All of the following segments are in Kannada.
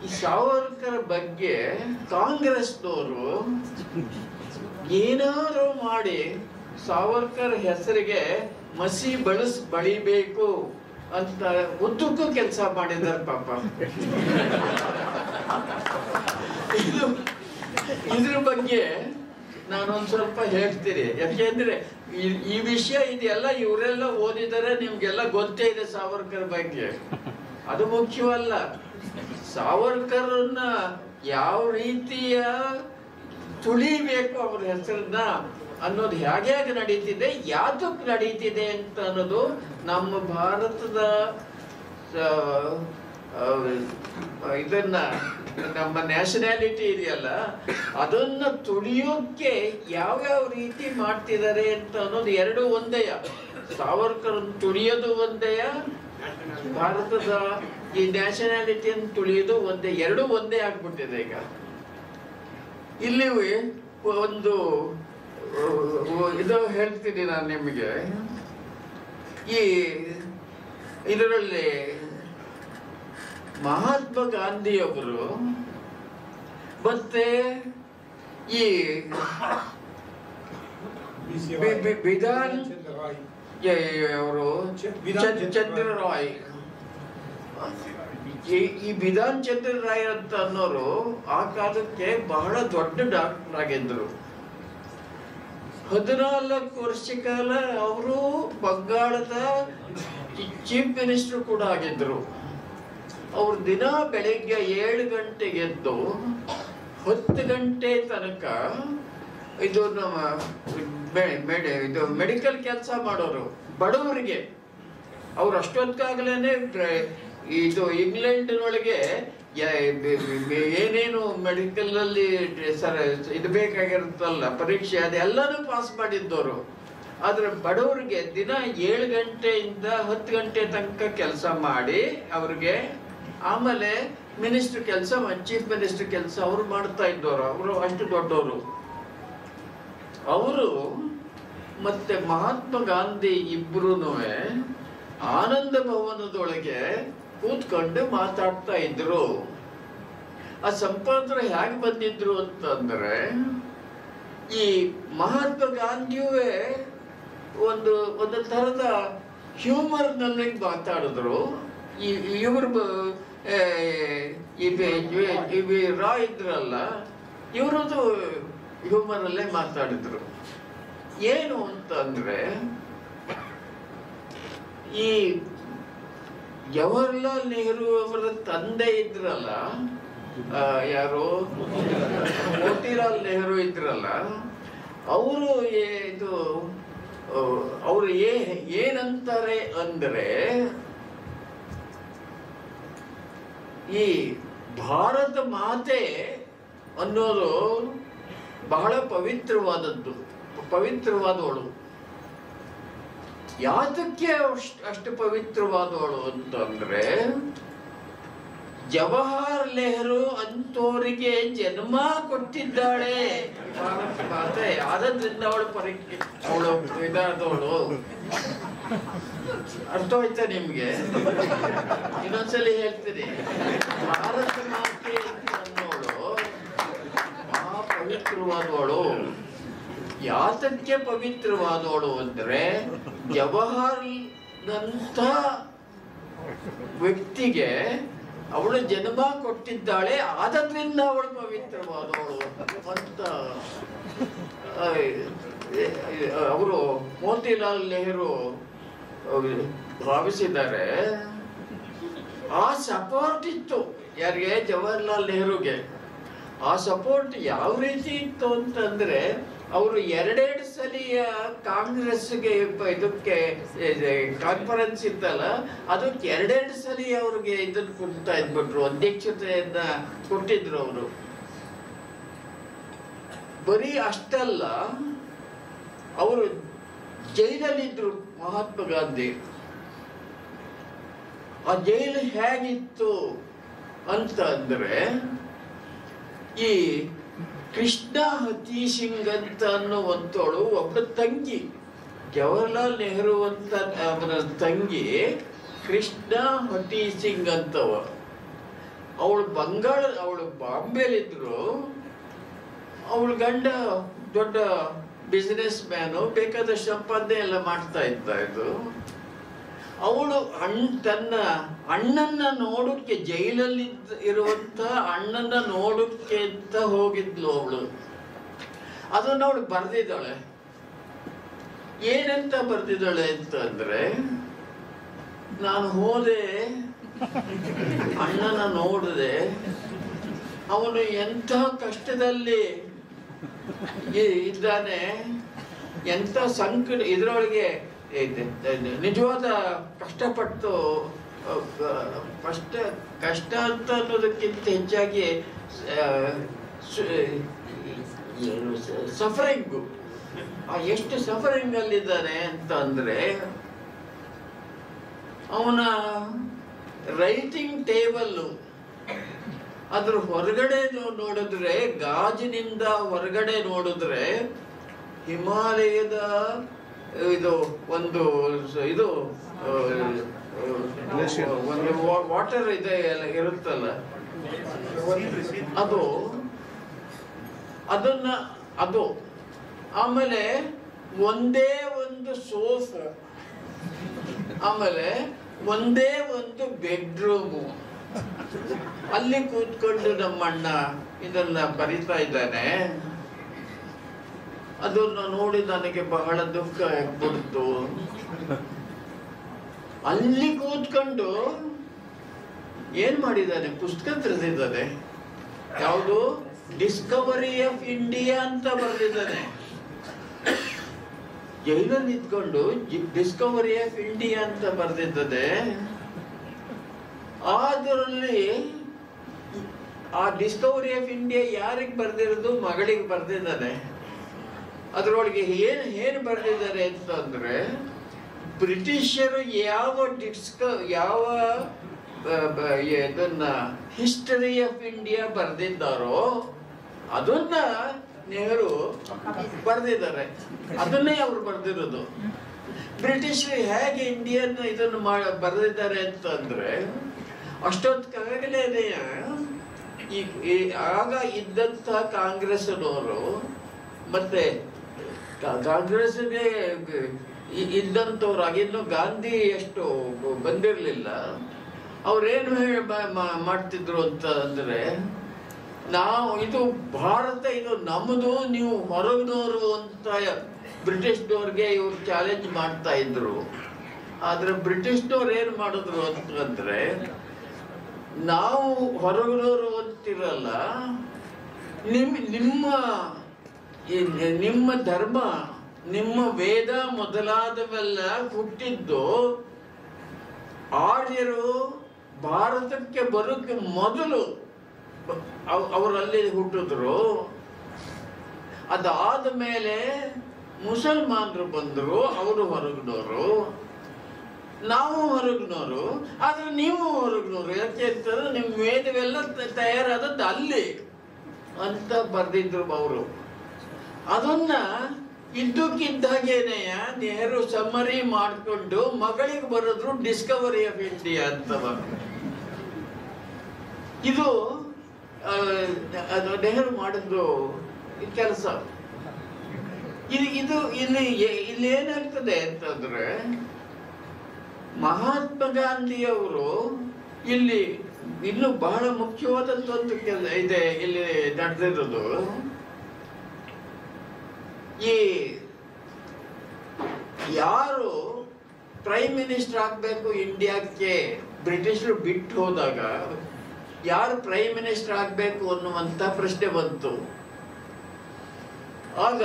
ಈ ಸಾವರ್ಕರ್ ಬಗ್ಗೆ ಕಾಂಗ್ರೆಸ್ನವರು ಏನಾದರೂ ಮಾಡಿ ಸಾವರ್ಕರ್ ಹೆಸರಿಗೆ ಮಸಿ ಬಳಿಬೇಕು ಅಂತ ಉದ್ದಕ್ಕೂ ಕೆಲಸ ಮಾಡಿದ್ದಾರೆ ಪಾಪ. ಇದ್ರ ಬಗ್ಗೆ ನಾನೊಂದು ಸ್ವಲ್ಪ ಹೇಳ್ತೀನಿ. ಯಾಕೆಂದ್ರೆ ಈ ವಿಷಯ ಇದೆಲ್ಲ ಇವರೆಲ್ಲ ಓದಿದರೆ ನಿಮ್ಗೆಲ್ಲ ಗೊತ್ತೇ ಇದೆ ಸಾವರ್ಕರ್ ಬಗ್ಗೆ. ಅದು ಮುಖ್ಯವಲ್ಲ. ಸಾವರ್ಕರ್ನ ಯಾವ ರೀತಿಯ ತುಳಿಬೇಕು ಅವ್ರ ಹೆಸರನ್ನ ಅನ್ನೋದು ಹೇಗೆ ನಡೀತಿದೆ, ಯಾತಕ್ಕೆ ನಡೀತಿದೆ ಅಂತ ಅನ್ನೋದು ನಮ್ಮ ಭಾರತದ ಇದನ್ನ ನಮ್ಮ ನ್ಯಾಷನಾಲಿಟಿ ಇದೆಯಲ್ಲ ಅದನ್ನ ತುಳಿಯೋಕೆ ಯಾವ್ಯಾವ ರೀತಿ ಮಾಡ್ತಿದ್ದಾರೆ ಅಂತ ಅನ್ನೋದು ಎರಡು ಒಂದೇಯ. ಸಾವರ್ಕರ್ ತುಳಿಯೋದು ಒಂದೇಯ, ಭಾರತದ ಈ ನ್ಯಾಷನಾಲಿಟಿಯನ್ನು ತುಳಿಯೋದು ಒಂದೇ, ಎರಡು ಒಂದೇ ಆಗ್ಬಿಟ್ಟಿದೆ ಈಗ. ಇಲ್ಲಿ ಒಂದು ಇದು ಹೇಳ್ತೀನಿ ನಾನು ನಿಮಗೆ. ಈ ಇದರಲ್ಲಿ ಮಹಾತ್ಮ ಗಾಂಧಿಯವರು ಮತ್ತೆ ಈ ಬಿಧಾನ್ ಅವರು ಚಂದ್ರ ರಾಯ್, ಈ ಬಿಧಾನ್ ಚಂದ್ರ ರಾಯ್ ಅಂತ ಅನ್ನೋರು ಆ ಕಾಲಕ್ಕೆ ಬಹಳ ದೊಡ್ಡ ಡಾಕ್ಟರ್ ಆಗಿದ್ರು. 14 ವರ್ಷ ಕಾಲ ಅವರು ಬಂಗಾಳದ ಚೀಫ್ ಮಿನಿಸ್ಟರ್ ಕೂಡ ಆಗಿದ್ರು. ಅವ್ರು ದಿನ ಬೆಳಿಗ್ಗೆ 7 ಗಂಟೆಗೆ ಎದ್ದು 10 ಗಂಟೆ ತನಕ ಇದು ನಮ್ಮ ಇದು ಮೆಡಿಕಲ್ ಕೆಲಸ ಮಾಡೋರು ಬಡವರಿಗೆ. ಅವ್ರು ಅಷ್ಟೊತ್ತಾಗಲೇನೆ ಇದು ಇಂಗ್ಲೆಂಡಿನೊಳಗೆ ಏನೇನು ಮೆಡಿಕಲ್ ಅಲ್ಲಿ ಇದು ಬೇಕಾಗಿರುತ್ತಲ್ಲ ಪರೀಕ್ಷೆ, ಅದೆಲ್ಲಾನು ಪಾಸ್ ಮಾಡಿದ್ದವರು. ಆದ್ರೆ ಬಡವರಿಗೆ ದಿನ 7 ಗಂಟೆಯಿಂದ 10 ಗಂಟೆ ತನಕ ಕೆಲಸ ಮಾಡಿ ಅವ್ರಿಗೆ ಆಮೇಲೆ ಮಿನಿಸ್ಟರ್ ಕೆಲಸ, ಚೀಫ್ ಮಿನಿಸ್ಟರ್ ಕೆಲಸ ಅವ್ರು ಮಾಡ್ತಾ ಇದ್ದವರು. ಅವರು ಅಷ್ಟು ದೊಡ್ಡವರು. ಅವರು ಮತ್ತೆ ಮಹಾತ್ಮ ಗಾಂಧಿ ಇಬ್ರು ಆನಂದ ಭವನದೊಳಗೆ ಕೂತ್ಕೊಂಡು ಮಾತಾಡ್ತಾ ಇದ್ರು. ಆ ಸಂಪಾದನೆ ಹೇಗೆ ಬಂದಿದ್ರು ಅಂತಂದ್ರೆ, ಈ ಮಹಾತ್ಮ ಗಾಂಧಿಯವೇ ಒಂದು ತರದ ಹ್ಯೂಮರ್ ನಲ್ಲಿ ಮಾತಾಡಿದ್ರು. ಇವರು ರಾ ಇದ್ರಲ್ಲ, ಇವರದು ಹ್ಯೂಮರ್ ಅಲ್ಲೇ ಮಾತಾಡಿದ್ರು. ಏನು ಅಂತಂದ್ರೆ, ಈ ಜವಾಹರ್ಲಾಲ್ ನೆಹರು ಅವರ ತಂದೆ ಇದ್ರಲ್ಲ, ಯಾರು ಮೋತಿಲಾಲ್ ನೆಹರು ಇದ್ರಲ್ಲ, ಅವರು ಅವರು ಏನಂತಾರೆ ಅಂದ್ರೆ, ಈ ಭಾರತ ಮಾತೆ ಅನ್ನೋದು ಬಹಳ ಪವಿತ್ರವಾದವಳು. ಯಾತಕ್ಕೆ ಅಷ್ಟು ಪವಿತ್ರವಾದವಳು ಅಂತಂದ್ರೆ, ಜವಾಹರ್ ನೆಹರು ಅಂತೋರಿಗೆ ಜನ್ಮ ಕೊಟ್ಟಿದ್ದಾಳೆ ಭಾರತ ಮಾತೆ. ಆದ್ರಿಂದ ಅವಳು ಇದಾದವಳು. ಅರ್ಥ ಆಯ್ತಾ ನಿಮ್ಗೆ? ಇನ್ನೊಂದ್ಸಲಿ ಹೇಳ್ತೀನಿ. ಭಾರತ ಮಾತೆ ಅನ್ನೋಳು ಪವಿತ್ರವಾದವಳು. ಯಾತಕ್ಕೆ ಪವಿತ್ರವಾದವಳು ಅಂದ್ರೆ, ಜವಾಹರ್ನಂತ ವ್ಯಕ್ತಿಗೆ ಅವಳು ಜನ್ಮ ಕೊಟ್ಟಿದ್ದಾಳೆ, ಆದ್ರಿಂದ ಅವಳು ಪವಿತ್ರವಾದವಳು ಅಂತ ಅವರು ಮೋತಿಲಾಲ್ ನೆಹರು ಭಾವಿಸಿದ್ದಾರೆ. ಆ ಸಪೋರ್ಟ್ ಇತ್ತು ಯಾರಿಗೆ? ಜವಾಹರ್ಲಾಲ್ ನೆಹರುಗೆ. ಆ ಸಪೋರ್ಟ್ ಯಾವ ರೀತಿ ಇತ್ತು ಅಂತಂದ್ರೆ, ಅವರು 2 ಸಲಿಯ ಕಾಂಗ್ರೆಸ್ಗೆ ಇದಕ್ಕೆ ಕಾನ್ಫರೆನ್ಸ್ ಇತ್ತಲ್ಲ, ಅದಕ್ಕೆ 2 ಸಲಿ ಅವ್ರಿಗೆ ಇದನ್ನು ಕೊಡ್ತಾ ಇದ್ಬಿಟ್ರು, ಅಧ್ಯಕ್ಷತೆಯನ್ನ ಕೊಟ್ಟಿದ್ರು ಅವರು. ಬರೀ ಅಷ್ಟಲ್ಲ, ಅವರು ಜೈಲಲ್ಲಿದ್ರು ಮಹಾತ್ಮ ಗಾಂಧಿ. ಆ ಜೈಲು ಹೇಗಿತ್ತು ಅಂತ ಅಂದ್ರೆ, ಈ ಕೃಷ್ಣ ಹತಿ ಸಿಂಗ್ ಅಂತ ಅನ್ನುವಂತವಳು ಒಬ್ಬ ತಂಗಿ, ಜವಾಹರ್ಲಾಲ್ ನೆಹರು ಅಂತ ಅವರ ತಂಗಿ ಕೃಷ್ಣ ಹತಿ ಸಿಂಗ್ ಅಂತವ. ಅವಳು ಬಾಂಬೆಲಿದ್ರು. ಅವಳ ಗಂಡ ದೊಡ್ಡ ಬಿಸಿನೆಸ್ ಮ್ಯಾನು, ಬೇಕಾದಷ್ಟು ಸಂಪಾದನೆ ಎಲ್ಲ ಮಾಡ್ತಾ ಇದ್ದು. ಅವಳು ತನ್ನ ಅಣ್ಣನ ನೋಡಕ್ಕೆ, ಜೈಲಲ್ಲಿ ಇರುವಂತ ಅಣ್ಣನ ನೋಡಕ್ಕೆ ಅಂತ ಹೋಗಿದ್ಲು ಅವಳು. ಅದನ್ನ ಅವಳು ಬರ್ದಿದ್ದಾಳೆ. ಏನಂತ ಬರ್ದಿದ್ದಾಳೆ ಅಂತಂದ್ರೆ, ನಾನು ಹೋದೆ, ಅಣ್ಣನ ನೋಡಿದೆ, ಅವನು ಎಂಥ ಕಷ್ಟದಲ್ಲಿ ಇದ್ದಾನೆ, ಎಂಥ ಸಂಕಟ, ಇದರೊಳಗೆ ನಿಜವಾದ ಕಷ್ಟಪಟ್ಟು ಕಷ್ಟ ಅಂತ ಅನ್ನೋದಕ್ಕಿಂತ ಹೆಚ್ಚಾಗಿ ಸಫರಿಂಗು, ಎಷ್ಟು ಸಫರಿಂಗ್ ಅಲ್ಲಿದ್ದಾನೆ ಅಂತ ಅಂದ್ರೆ, ಅವನ ರೈಟಿಂಗ್ ಟೇಬಲ್ ಅದ್ರ ಹೊರಗಡೆ ನೋಡಿದ್ರೆ, ಗಾಜಿನಿಂದ ಹೊರಗಡೆ ನೋಡಿದ್ರೆ ಹಿಮಾಲಯದ ಒಂದು ವಾಟರ್ ಇದೆ ಇರುತ್ತಲ್ಲ, ಅದು ಆಮೇಲೆ ಒಂದೇ ಒಂದು ಸೋಫಾ, ಆಮೇಲೆ ಒಂದೇ ಒಂದು ಬೆಡ್ರೂಮು. ಅಲ್ಲಿ ಕೂತ್ಕೊಂಡು ನಮ್ಮಣ್ಣ ಇದನ್ನ ಬರಿತಾ ಇದ್ದಾನೆ. ಅದನ್ನ ನೋಡಿ ನನಗೆ ಬಹಳ ದುಃಖ ಆಗ್ಬಿಡ್ತು. ಅಲ್ಲಿ ಕೂತ್ಕೊಂಡು ಏನ್ ಮಾಡಿದ್ದಾನೆ, ಪುಸ್ತಕ ಬರೆದಿದ್ದಾನೆ. ಯಾವುದು, ಡಿಸ್ಕವರಿ ಆಫ್ ಇಂಡಿಯಾ ಅಂತ ಬರೆದಿದ್ದಾನೆ. ಜೈಲಲ್ಲಿ ನಿಂತ್ಕೊಂಡು ಡಿಸ್ಕವರಿ ಆಫ್ ಇಂಡಿಯಾ ಅಂತ ಬರೆದಿದ್ದದೆ. ಅದರಲ್ಲಿ ಆ ಡಿಸ್ಕವರಿ ಆಫ್ ಇಂಡಿಯಾ ಯಾರಿಗೆ ಬರ್ದಿರೋದು, ಮಗಳಿಗೆ ಬರ್ದಿದ್ದಾನೆ. ಅದರೊಳಗೆ ಏನು ಬರೆದಿದ್ದಾರೆ ಅಂತಂದ್ರೆ, ಬ್ರಿಟಿಷರು ಯಾವ ಇದನ್ನ ಹಿಸ್ಟರಿ ಆಫ್ ಇಂಡಿಯಾ ಬರೆದಿದ್ದಾರೋ ಅದನ್ನ ನೆಹರು ಬರೆದಿದ್ದಾರೆ. ಅದನ್ನೇ ಅವರು ಬರೆದಿರೋದು. ಬ್ರಿಟಿಷರು ಹೇಗೆ ಇಂಡಿಯನ್ ಇದನ್ನು ಬರೆದಿದ್ದಾರೆ ಅಂತಂದ್ರೆ, ಅಷ್ಟೊತ್ತಾಗಲೇ ಆಗ ಇದ್ದಂತ ಕಾಂಗ್ರೆಸ್ನವರು ಮತ್ತೆ ಕಾಂಗ್ರೆಸ್ಗೆ ಇದ್ದಂಥವ್ರು, ಆಗಿನ್ನೂ ಗಾಂಧಿ ಎಷ್ಟು ಬಂದಿರಲಿಲ್ಲ. ಅವ್ರೇನು ಮಾಡ್ತಿದ್ರು ಅಂತ ಅಂದ್ರೆ, ಇದು ಭಾರತ, ಇದು ನಮ್ಮದು, ನೀವು ಹೊರಗಿನವರು ಅಂತ ಬ್ರಿಟಿಷ್ನವ್ರಿಗೆ ಇವ್ರು ಚಾಲೆಂಜ್ ಮಾಡ್ತಾ ಇದ್ರು. ಆದ್ರೆ ಬ್ರಿಟಿಷ್ನವ್ರು ಏನ್ ಮಾಡಿದ್ರು ಅಂತಂದ್ರೆ, ನಾವು ಹೊರಗಿನವರು ಅಂತಿರಲ್ಲ, ನಿಮ್ಮ ಧರ್ಮ, ನಿಮ್ಮ ವೇದ ಮೊದಲಾದವೆಲ್ಲ ಹುಟ್ಟಿದ್ದು ಆರ್ಯರು ಭಾರತಕ್ಕೆ ಬರೋಕ್ಕೆ ಮೊದಲು ಅವರಲ್ಲಿ ಹುಟ್ಟಿದ್ರು. ಅದಾದ ಮೇಲೆ ಮುಸಲ್ಮಾನರು ಬಂದರು, ಅವರು ಹೊರಗಿನವರು, ನಾವು ಹೊರಗಿನವರು. ಆದ್ರೆ ನೀವು ಹೊರಗಿನವರು, ಯಾಕೆ ಅಂತಂದ್ರೆ ನಿಮ್ಮ ವೇದವೆಲ್ಲ ತಯಾರಾದದ್ದು ಅಲ್ಲಿ ಅಂತ ಬರ್ದಿದ್ರು ಅವರು. ಅದನ್ನ ಇದ್ದಕ್ಕಿದ್ದಾಗೇನೆಯ ನೆಹರು ಸಮ್ಮರಿ ಮಾಡಿಕೊಂಡು ಮಗಳಿಗೆ ಬರೆದ್ರು ಡಿಸ್ಕವರಿ ಆಫ್ ಇಂಡಿಯಾ ಅಂತ. ಇದು ನೆಹರು ಮಾಡಿದ್ರು ಕೆಲಸ. ಇಲ್ಲಿ ಏನಾಗ್ತದೆ ಅಂತಂದ್ರೆ, ಮಹಾತ್ಮ ಗಾಂಧಿಯವರು ಇಲ್ಲಿ ಇನ್ನು ಬಹಳ ಮುಖ್ಯವಾದದ್ದೊಂದು ಇದೆ ಇಲ್ಲಿ ನಡೆದಿರೋದು. ಈ ಯಾರು ಪ್ರೈಮ್ ಮಿನಿಸ್ಟರ್ ಆಗ್ಬೇಕು ಇಂಡಿಯಾಕ್ಕೆ ಬ್ರಿಟಿಷರು ಬಿಟ್ಟು ಹೋದಾಗ, ಯಾರು ಪ್ರೈಮ್ ಮಿನಿಸ್ಟರ್ ಆಗ್ಬೇಕು ಅನ್ನುವಂತ ಪ್ರಶ್ನೆ ಬಂತು. ಆಗ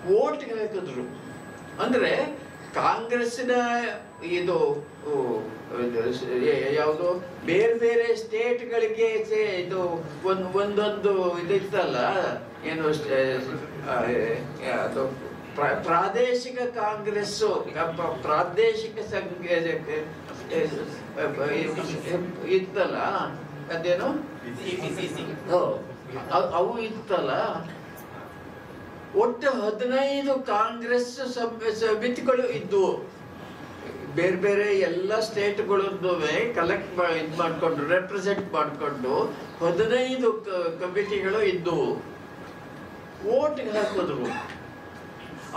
ವೋಟ್ ಹಾಕಿದ್ರು. ಅಂದ್ರೆ ಕಾಂಗ್ರೆಸ್ನ ಇದು ಯಾವುದು ಬೇರೆ ಬೇರೆ ಸ್ಟೇಟ್ಗಳಿಗೆ ಇದು ಒಂದೊಂದು ಇದಿತ್ತಲ್ಲ, ಏನು ಅದು ಪ್ರಾದೇಶಿಕ ಕಾಂಗ್ರೆಸ್, ಪ್ರಾದೇಶಿಕ ಇತ್ತಲ್ಲ, ಅದೇನು ಅವು ಇತ್ತಲ್ಲ. ಒಟ್ಟು 15 ಕಾಂಗ್ರೆಸ್ ಸಮಿತಿಗಳು ಇದ್ವು ಬೇರೆ ಬೇರೆ ಎಲ್ಲ ಸ್ಟೇಟ್ಗಳದ್ದು ಕಲೆಕ್ಟ್ ಇದು ಮಾಡಿಕೊಂಡು ರೆಪ್ರೆಸೆಂಟ್ ಮಾಡಿಕೊಂಡು 15 ಕಮಿಟಿಗಳು ಇದ್ದವು. ಓಟ್ಗೆ ಹಾಕಿದ್ರು.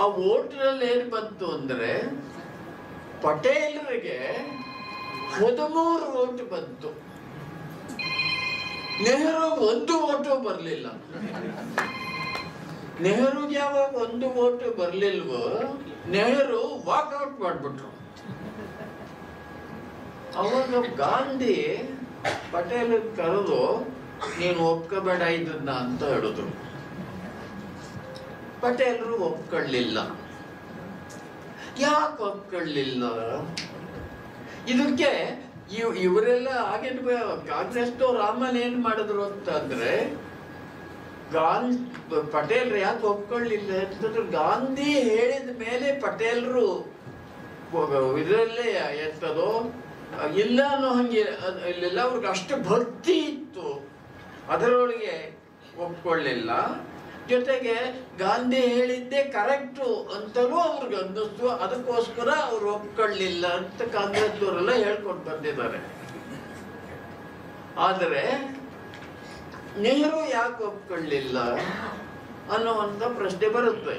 ಆ ಓಟ್ನಲ್ಲಿ ಏನು ಬಂತು ಅಂದ್ರೆ ಪಟೇಲರಿಗೆ 13 ಓಟ್ ಬಂತು. ನೆಹರು 1 ಓಟು ಬರಲಿಲ್ಲ. ನೆಹರುಗೆ ಯಾವಾಗ 1 ಓಟು ಬರ್ಲಿಲ್ವೋ ನೆಹರು ವಾಕ್ಔಟ್ ಮಾಡ್ಬಿಟ್ರು. ಅವಾಗ ಗಾಂಧಿ ಪಟೇಲ್ ಕರೆದು ನೀನು ಒಪ್ಕೋಬೇಡ ಇದನ್ನ ಅಂತ ಹೇಳಿದ್ರು. ಪಟೇಲರು ಒಪ್ಕೊಳ್ಳಿಲ್ಲ. ಯಾಕೆ ಒಪ್ಕೊಳ್ಳಿಲ್ಲ? ಇದಕ್ಕೆ ಇವರೆಲ್ಲ ಆಗಿನ ಕಾಂಗ್ರೆಸ್ನವ್ರು ಆಮೇಲೆ ಏನ್ ಮಾಡಿದ್ರು ಅಂತಂದ್ರೆ ಪಟೇಲ್ರು ಯಾಕೆ ಒಪ್ಕೊಳ್ಳಿಲ್ಲ ಅಂತಂದ್ರೆ ಗಾಂಧಿ ಹೇಳಿದ ಮೇಲೆ ಪಟೇಲರು ಇದರಲ್ಲೇ ಎಂತದೋ ಇಲ್ಲ ಅನ್ನೋ ಹಂಗೆ ಇಲ್ಲೆಲ್ಲ ಅವ್ರಿಗೆ ಅಷ್ಟು ಭಕ್ತಿ ಇತ್ತು, ಅದರೊಳಗೆ ಒಪ್ಕೊಳ್ಳಿಲ್ಲ. ಜೊತೆಗೆ ಗಾಂಧಿ ಹೇಳಿದ್ದೆ ಕರೆಕ್ಟು ಅಂತಲೂ ಅವ್ರಿಗೆ ಅನ್ನಿಸ್ತು. ಅದಕ್ಕೋಸ್ಕರ ಅವ್ರು ಒಪ್ಕೊಳ್ಳಿಲ್ಲ ಅಂತ ಕಾಂಗ್ರೆಸ್ನವರೆಲ್ಲ ಹೇಳ್ಕೊಂಡು ಬಂದಿದ್ದಾರೆ. ಆದರೆ ನೆಹರು ಯಾಕೆ ಒಪ್ಕೊಳ್ಳಿಲ್ಲ ಅನ್ನುವಂಥ ಪ್ರಶ್ನೆ ಬರುತ್ತೆ.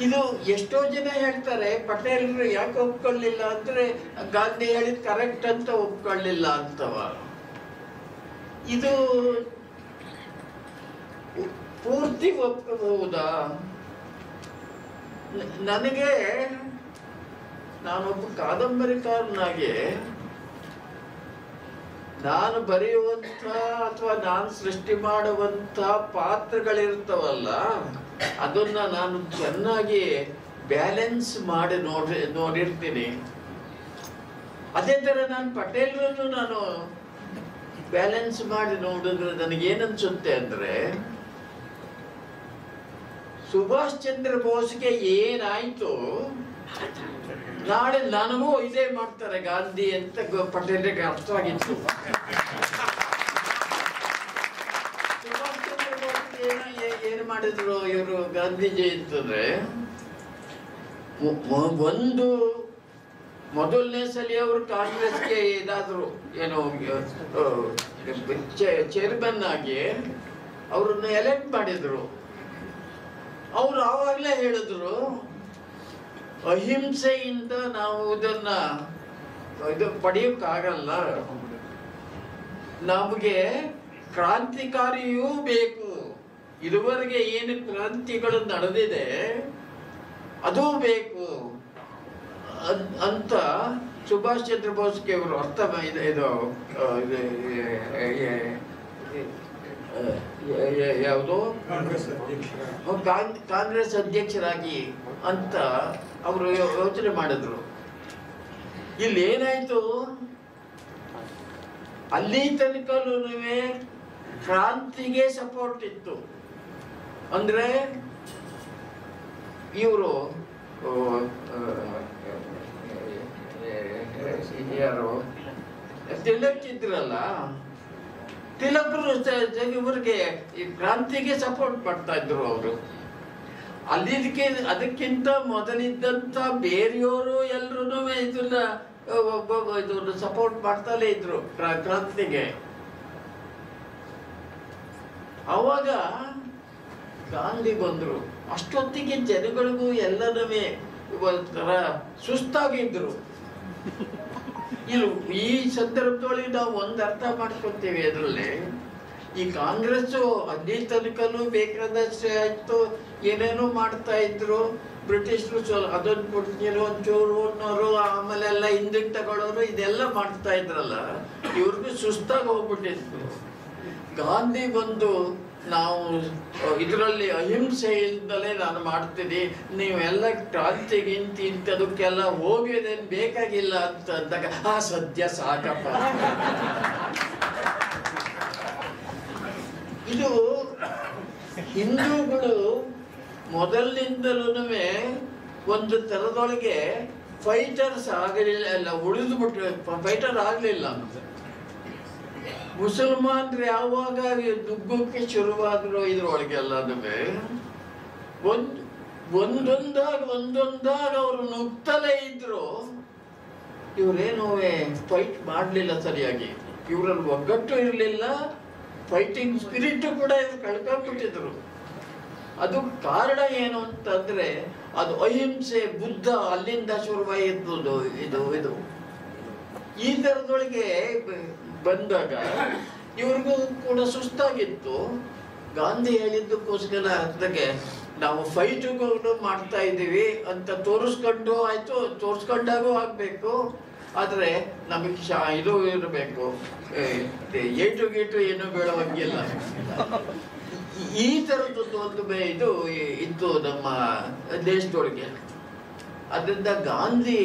ಇದು ಎಷ್ಟೋ ಜನ ಹೇಳ್ತಾರೆ ಪಟೇಲರು ಯಾಕೆ ಒಪ್ಕೊಳ್ಳಿಲ್ಲ ಅಂದ್ರೆ ಗಾಂಧಿ ಹೇಳಿದ ಕರೆಕ್ಟ್ ಅಂತ ಒಪ್ಕೊಳ್ಳಿಲ್ಲ ಅಂತವ. ಇದು ಪೂರ್ತಿ ಒಪ್ಕೋಬಹುದಾ? ನನಗೆ ನಾನೊಬ್ಬ ಕಾದಂಬರಿಕಾರನಾಗಿ ನಾನು ಬರೆಯುವಂತ ಅಥವಾ ನಾನು ಸೃಷ್ಟಿ ಮಾಡುವಂತ ಪಾತ್ರಗಳಿರ್ತಾವಲ್ಲ ಅದನ್ನ ನಾನು ಚೆನ್ನಾಗಿ ಬ್ಯಾಲೆನ್ಸ್ ಮಾಡಿ ನೋಡಿರ್ತೀನಿ. ಅದೇ ತರ ನಾನು ಪಟೇಲರನ್ನು ನಾನು ಬ್ಯಾಲೆನ್ಸ್ ಮಾಡಿ ನೋಡಿದ್ರೆ ನನಗೇನನ್ಸುತ್ತೆ ಅಂದ್ರೆ ಸುಭಾಷ್ ಚಂದ್ರ ಬೋಸ್ಗೆ ಏನಾಯ್ತು ನಾಳೆ ನನಗೂ ಇದೇ ಮಾಡ್ತಾರೆ ಗಾಂಧಿ ಅಂತ ಪಟೇಲರಿಗೆ ಅರ್ಥವಾಗಿತ್ತು. ಸುಭಾಷ್ ಚಂದ್ರ ಬೋಸ್ ಏನು ಮಾಡಿದ್ರು ಇವರು ಗಾಂಧೀಜಿ ಅಂತಂದ್ರೆ ಒಂದು ಮೊದಲನೇ ಸಲ ಅವರು ಕಾಂಗ್ರೆಸ್ಗೆ ಇದಾದ್ರು ಏನೋ ಚೇರ್ಮನ್ ಆಗಿ ಅವ್ರನ್ನ ಎಲೆಕ್ಟ್ ಮಾಡಿದ್ರು. ಅವ್ರು ಆವಾಗಲೇ ಹೇಳಿದ್ರು ಅಹಿಂಸೆಯಿಂದ ನಾವು ಇದು ಪಡೆಯೋಕ್ಕಾಗಲ್ಲ, ನಮಗೆ ಕ್ರಾಂತಿಕಾರಿಯೂ ಬೇಕು. ಇದುವರೆಗೆ ಏನು ಕ್ರಾಂತಿಗಳು ನಡೆದಿದೆ ಅದೂ ಬೇಕು ಅಂತ ಸುಭಾಷ್ ಚಂದ್ರ ಬೋಸ್ಗೆ ಅವರು ಅರ್ಥ ಯಾವುದು ಕಾಂಗ್ರೆಸ್ ಅಧ್ಯಕ್ಷರಾಗಿ ಅಂತ ಅವರು ಯೋಚನೆ ಮಾಡಿದ್ರು. ಇಲ್ಲಿ ಏನಾಯ್ತು, ಅಲ್ಲಿ ತನಕನೂ ಕ್ರಾಂತಿಗೆ ಸಪೋರ್ಟ್ ಇತ್ತು. ಅಂದ್ರೆ ಇವರು ಯಾರು ತಿಲಕ್ ಇದ್ರಲ್ಲ, ತಿಲಕರು ಇವರಿಗೆ ಈ ಕ್ರಾಂತಿಗೆ ಸಪೋರ್ಟ್ ಮಾಡ್ತಾ ಇದ್ರು ಅವರು. ಅದಕ್ಕಿಂತ ಮೊದಲಿದ್ದಂತ ಬೇರೆಯವರು ಎಲ್ರು ಇದನ್ನ ಸಪೋರ್ಟ್ ಮಾಡ್ತಾಲೇ ಇದ್ರು ಕ್ರಾಂತಿಗೆ. ಅವಾಗ ಗಾಂಧಿ ಬಂದ್ರು. ಅಷ್ಟೊತ್ತಿಗೆ ಜನಗಳಿಗೂ ಎಲ್ಲನೂ ಒಂಥರ ಸುಸ್ತಾಗಿದ್ರು. ಈ ಸಂದರ್ಭದೊಳಗೆ ನಾವು ಒಂದು ಅರ್ಥ ಮಾಡ್ಕೊತೀವಿ. ಅದರಲ್ಲಿ ಈ ಕಾಂಗ್ರೆಸ್ ಅಲ್ಲಿ ತನಕನೂ ಬೇಕಾದಷ್ಟು ಆಯ್ತು, ಏನೇನೋ ಮಾಡ್ತಾ ಇದ್ರು. ಬ್ರಿಟಿಷರು ಅದನ್ನು ಕೊಡ್ತಿರೋ ಒಂಚೂರು ಅನ್ನೋರು, ಆಮೇಲೆ ಎಲ್ಲ ಹಿಂದಕ್ಕೆ ತಗೊಳ್ಳೋರು, ಇದೆಲ್ಲ ಮಾಡ್ತಾ ಇದ್ರಲ್ಲ, ಇವ್ರಿಗೂ ಸುಸ್ತಾಗಿ ಹೋಗ್ಬಿಟ್ಟಿದ್ರು. ಗಾಂಧಿ ಬಂದು ನಾವು ಇದರಲ್ಲಿ ಅಹಿಂಸೆಯಿಂದಲೇ ನಾನು ಮಾಡ್ತೀನಿ, ನೀವೆಲ್ಲ ಕ್ರಾಂತಿಗೆ ಇಂಥದಕ್ಕೆಲ್ಲ ಹೋಗೋದೇನು ಬೇಕಾಗಿಲ್ಲ ಅಂತ ಅಂದಾಗ ಸದ್ಯ ಸಾಕಪ್ಪ. ಇದು ಹಿಂದೂಗಳು ಮೊದಲಿನಿಂದಲೂ ಒಂದು ತರದೊಳಗೆ ಫೈಟರ್ಸ್ ಆಗಲಿಲ್ಲ, ಎಲ್ಲ ಉಳಿದು ಬಿಟ್ರೆ ಫೈಟರ್ ಆಗಲಿಲ್ಲ. ಮುಸಲ್ಮಾನರು ಯಾವಾಗ ದುಗ್ಗೋಕ್ಕೆ ಶುರುವಾದ್ರು ಇದ್ರೊಳಗೆ ಎಲ್ಲನೂ ಒಂದೊಂದಾಗ ಅವರು ನುಗ್ತಲೇ ಇದ್ರು. ಇವರೇನು ಫೈಟ್ ಮಾಡಲಿಲ್ಲ ಸರಿಯಾಗಿ, ಇವರಲ್ಲಿ ಒಗ್ಗಟ್ಟು ಇರಲಿಲ್ಲ, ಫೈಟಿಂಗ್ ಸ್ಪಿರಿಟ್ ಕೂಡ ಇವ್ರು ಕಳ್ಕೊಂಡ್ಬಿಟ್ಟಿದ್ರು. ಅದು ಕಾರಣ ಏನು ಅಂತಂದ್ರೆ ಅದು ಅಹಿಂಸೆ, ಬುದ್ಧ ಅಲ್ಲಿಂದ ಶುರುವಾಯಿತು. ಇದು ಈ ತರದೊಳಗೆ ಬಂದಾಗ ಇವ್ರಿಗೂ ಕೂಡ ಸುಸ್ತಾಗಿತ್ತು. ಗಾಂಧಿ ಹೇಳಿದ್ದಕ್ಕೋಸ್ಕರ ಅದಕ್ಕೆ ನಾವು ಫೈಟ್ಗಳು ಮಾಡ್ತಾ ಇದ್ದೀವಿ ಅಂತ ತೋರಿಸ್ಕೊಂಡು ಆಯ್ತು, ತೋರಿಸ್ಕೊಂಡಾಗೂ ಆಗ್ಬೇಕು. ಆದ್ರೆ ನಮಗೆ ಇದು ಇರಬೇಕು, ಏಟು ಏನು ಬೀಳುವಂಗಿಲ್ಲ. ಈ ತರದ್ದು ಒಂದು ಇದು ಇತ್ತು ನಮ್ಮ ದೇಶದೊಳಗೆ. ಅದರಿಂದ ಗಾಂಧಿ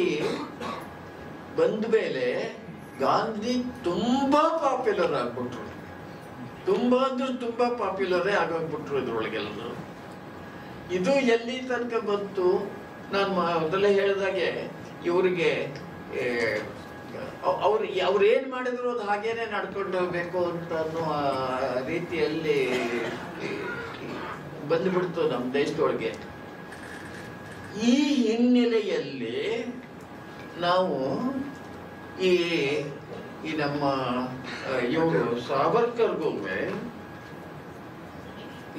ಬಂದ ಮೇಲೆ ಗಾಂಧಿ ತುಂಬಾ ಪಾಪ್ಯುಲರ್ ಆಗ್ಬಿಟ್ರು. ತುಂಬಾ ಅಂದ್ರೆ ತುಂಬಾ ಪಾಪ್ಯುಲರೇ ಆಗೋಗ್ಬಿಟ್ರು ಇದ್ರೊಳಗೆಲ್ಲ. ಇದು ಎಲ್ಲಿ ತನಕ ಬಂತು, ನಾನು ಮೊದಲೇ ಹೇಳಿದಾಗೆ ಇವರಿಗೆ ಅವ್ರು ಏನ್ ಮಾಡಿದ್ರು ಅದು ಹಾಗೇನೆ ನಡ್ಕೊಂಡು ಹೋಗ್ಬೇಕು ಅಂತ ಅನ್ನುವ ರೀತಿಯಲ್ಲಿ ಬಂದ್ಬಿಡ್ತು ನಮ್ಮ ದೇಶದೊಳಗೆ. ಈ ಹಿನ್ನೆಲೆಯಲ್ಲಿ ನಾವು ಈ ನಮ್ಮ ಇವರು ಸಾವರ್ಕರ್ಗೂ